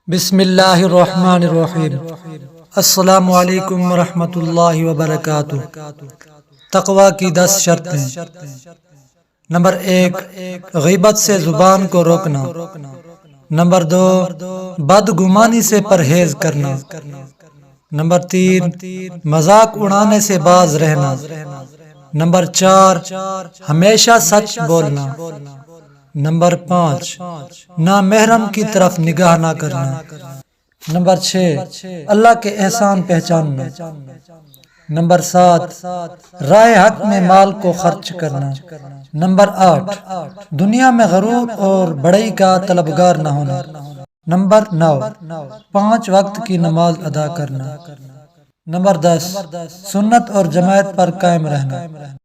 बिस्मिल्लाहिर्रहमानिर्रहीम। अस्सलामु अलैकुम वरहमतुल्लाहि वबरकातुह। तक़वा की 10 शर्तें। नंबर 1, ग़ीबत से ज़ुबान को रोकना। नंबर 2, बदगुमानी से परहेज करना। नंबर 3, मजाक उड़ाने से बाज रहना। नंबर 4, हमेशा सच बोलना। नंबर 5, नामहरम की तरफ निगाह ना करना। नंबर 6, अल्लाह के एहसान पहचानना। नंबर 7, राय हक में माल को खर्च करना। नंबर 8, दुनिया में गरूर और बड़ाई का तलबगार न होना। नंबर 9, 5 वक्त की नमाज अदा करना। नंबर 10, सुन्नत और जमात पर कायम रहना।